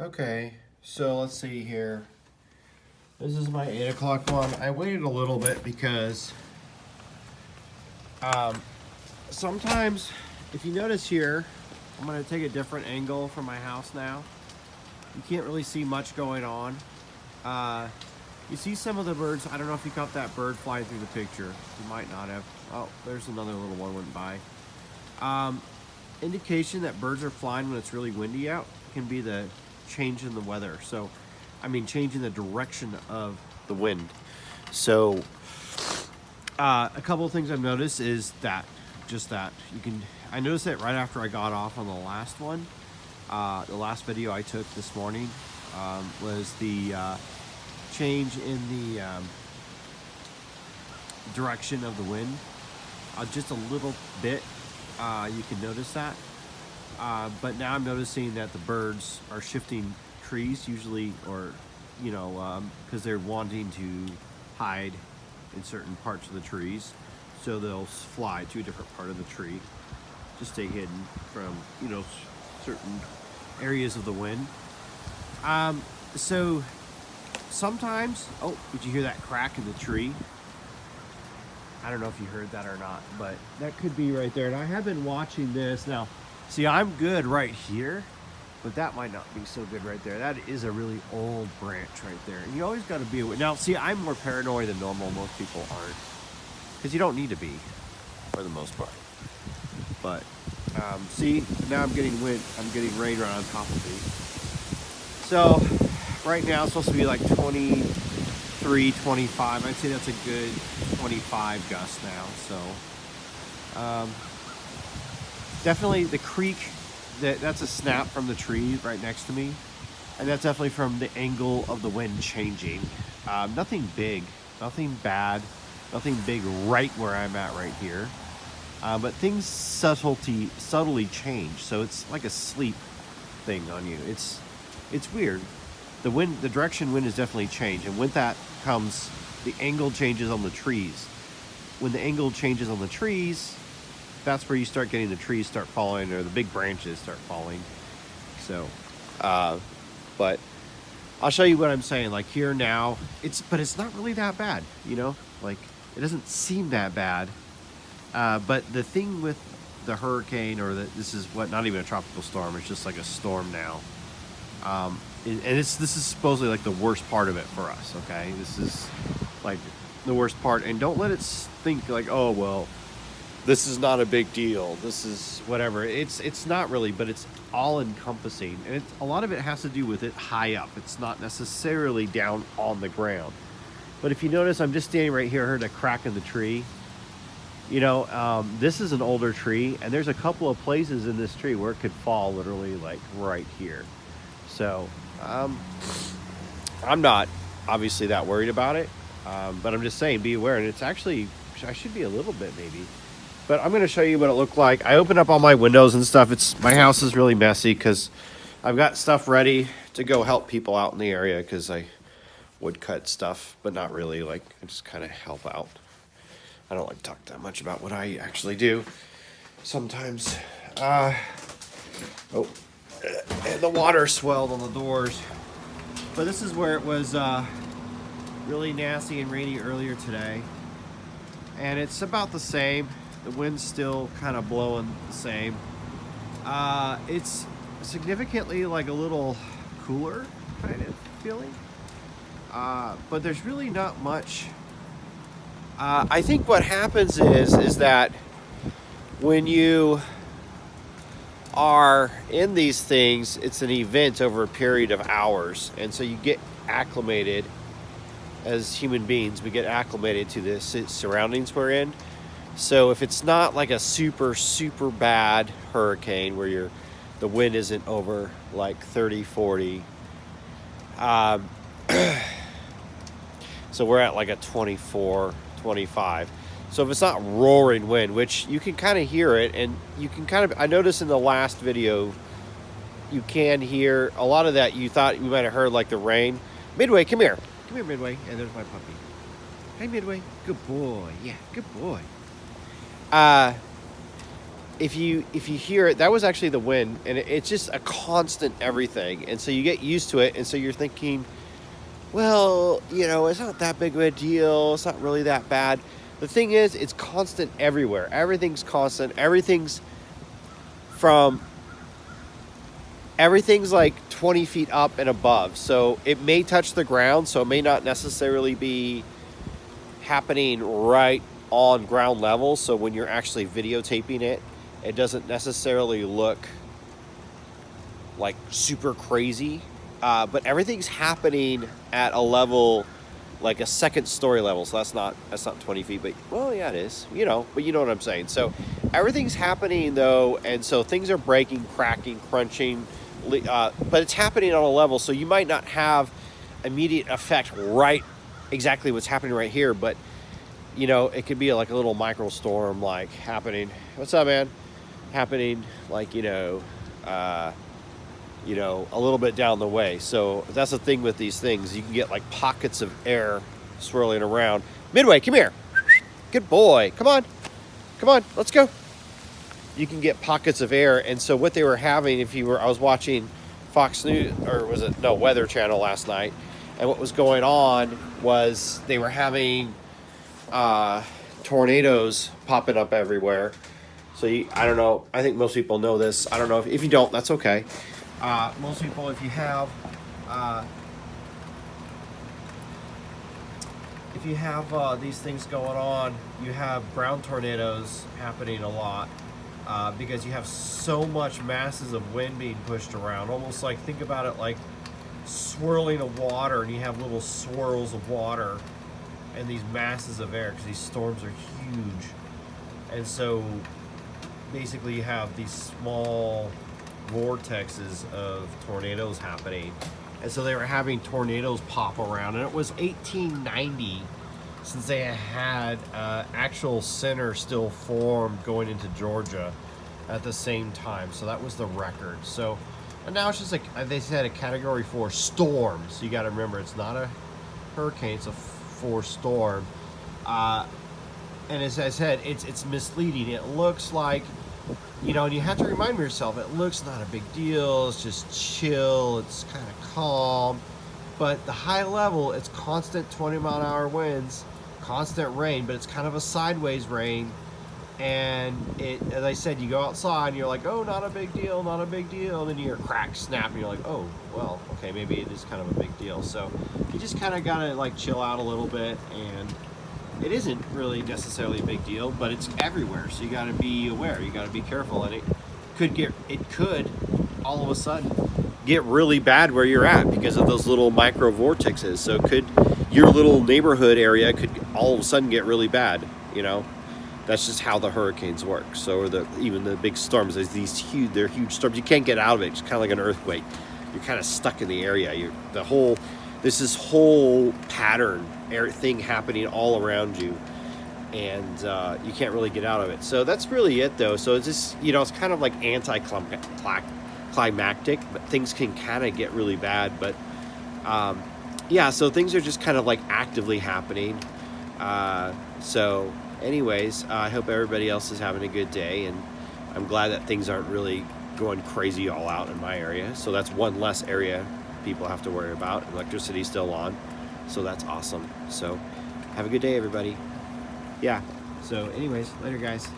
Okay, so let's see here. This is my 8 o'clock one. I waited a little bit because sometimes, if you notice here, I'm going to take a different angle from my house now. You can't really see much going on. You see some of the birds. I don't know if you caught that bird flying through the picture. You might not have. Oh, there's another little one went by. Indication that birds are flying when it's really windy out can be the change in the weather. So, I mean, change in the direction of the wind. So, a couple of things I've noticed is that, I noticed it right after I got off on the last one. The last video I took this morning was the change in the direction of the wind. Just a little bit, you can notice that. But now I'm noticing that the birds are shifting trees usually, or, because they're wanting to hide in certain parts of the trees. So they'll fly to a different part of the tree to stay hidden from, certain areas of the wind. So sometimes, oh, did you hear that crack in the tree? I don't know if you heard that or not, but that could be right there. And I have been watching this. Now, see, I'm good right here, but that might not be so good right there. That is a really old branch right there. And you always got to be aware. Now, see, I'm more paranoid than normal. Most people aren't, because you don't need to be, for the most part. But, see, now I'm getting wind. I'm getting rain right on top of me. So, right now it's supposed to be like 23, 25. I'd say that's a good 25 gust now. So, definitely the creek, that's a snap from the tree right next to me. And that's definitely from the angle of the wind changing. Nothing big, nothing bad, nothing big right where I'm at right here. But things subtly change. So it's like a sleep thing on you. It's weird. The wind, the direction wind has definitely changed. And with that comes the angle changes on the trees. When the angle changes on the trees, that's where you start getting the trees start falling, or the big branches start falling. So, but I'll show you what I'm saying. Like here now, but it's not really that bad, like it doesn't seem that bad. But the thing with the hurricane, this is not even a tropical storm, it's just like a storm now. And this is supposedly like the worst part of it for us, okay? This is like the worst part. And don't let it think like, oh, well, this is not a big deal. This is whatever. It's not really, but it's all encompassing. And a lot of it has to do with it high up. It's not necessarily down on the ground. But if you notice, I'm just standing right here. I heard a crack in the tree. This is an older tree, and there's a couple of places in this tree where it could fall literally like right here. So, I'm not obviously that worried about it, but I'm just saying, be aware. And it's actually, I should be a little bit maybe, but I'm going to show you what it looked like. I opened up all my windows and stuff. My house is really messy because I've got stuff ready to go help people out in the area, because I would cut stuff, but not really. Like, I just kind of help out. I don't like to talk that much about what I actually do sometimes. And the water swelled on the doors. But this is where it was really nasty and rainy earlier today. And it's about the same. The wind's still kind of blowing the same. It's significantly like a little cooler kind of feeling. But there's really not much. I think what happens is that when you are in these things, it's an event over a period of hours. And so you get acclimated as human beings. We get acclimated to the surroundings we're in. So if it's not like a super, super bad hurricane where the wind isn't over like 30, 40. So we're at like a 24, 25. So if it's not roaring wind, which you can kind of hear it, and you can I noticed in the last video, you can hear a lot of that. You thought you might have heard like the rain. Midway, come here. Come here, Midway. And there's my puppy. Hey, Midway. Good boy. Yeah, good boy. if you hear it, that was actually the wind, and it's just a constant everything, and so you get used to it, and so you're thinking, well, you know, it's not that big of a deal, it's not really that bad. The thing is, it's constant everywhere. Everything's constant. Everything's like 20 feet up and above, so it may touch the ground, so it may not necessarily be happening right on ground level. So when you're actually videotaping it, it doesn't necessarily look like super crazy, but everything's happening at a level, like a second story level. So that's not 20 feet, but well, yeah, it is, you know, but you know what I'm saying. So everything's happening though, and so things are breaking, cracking, crunching, but it's happening on a level, so you might not have immediate effect right exactly what's happening right here, but you know, it could be like a little micro storm like happening. What's up, man? Happening like, you know, a little bit down the way. So that's the thing with these things. You can get like pockets of air swirling around. Midway, come here. Good boy. Come on, let's go. You can get pockets of air, and so what they were having, I was watching Fox News, or was it, no, Weather Channel last night, and what was going on was they were having tornadoes popping up everywhere. So I don't know, I think most people know this. I don't know, if you don't, that's okay. Most people, if you have these things going on, you have ground tornadoes happening a lot, because you have so much masses of wind being pushed around. Almost like, think about it like swirling of water, and you have little swirls of water and these masses of air, because these storms are huge. And so basically you have these small vortexes of tornadoes happening. And so they were having tornadoes pop around, and it was 1890 since they had actual center still formed going into Georgia at the same time. So that was the record. So, and now it's just like they said, a Category 4 storm. So you got to remember, it's not a hurricane, it's a 4 storm. And as I said, it's misleading. It looks like, you know, and you have to remind yourself, it looks not a big deal, it's just chill, it's kind of calm. But the high level, it's constant 20-mile-an-hour winds, constant rain, but it's kind of a sideways rain. And it, as I said, you go outside and you're like, oh, not a big deal, not a big deal. And then you hear crack, snap, and you're like, oh, well, okay, maybe it is kind of a big deal. So you just kind of gotta like chill out a little bit, and it isn't really necessarily a big deal, but it's everywhere. So you gotta be aware, you gotta be careful, and it could all of a sudden get really bad where you're at because of those little micro vortexes. So your little neighborhood area could all of a sudden get really bad, you know. That's just how the hurricanes work. So, or even the big storms, they're huge storms. You can't get out of it. It's kind of like an earthquake. You're kind of stuck in the area. This whole pattern thing happening all around you, and you can't really get out of it. So that's really it, though. So it's just, you know, it's kind of like anticlimactic, but things can kind of get really bad. But yeah, so things are just kind of like actively happening. So anyways, I hope everybody else is having a good day, and I'm glad that things aren't really going crazy all out in my area. So that's one less area people have to worry about. Electricity's still on, so that's awesome. So have a good day, everybody. Yeah, so anyways, later, guys.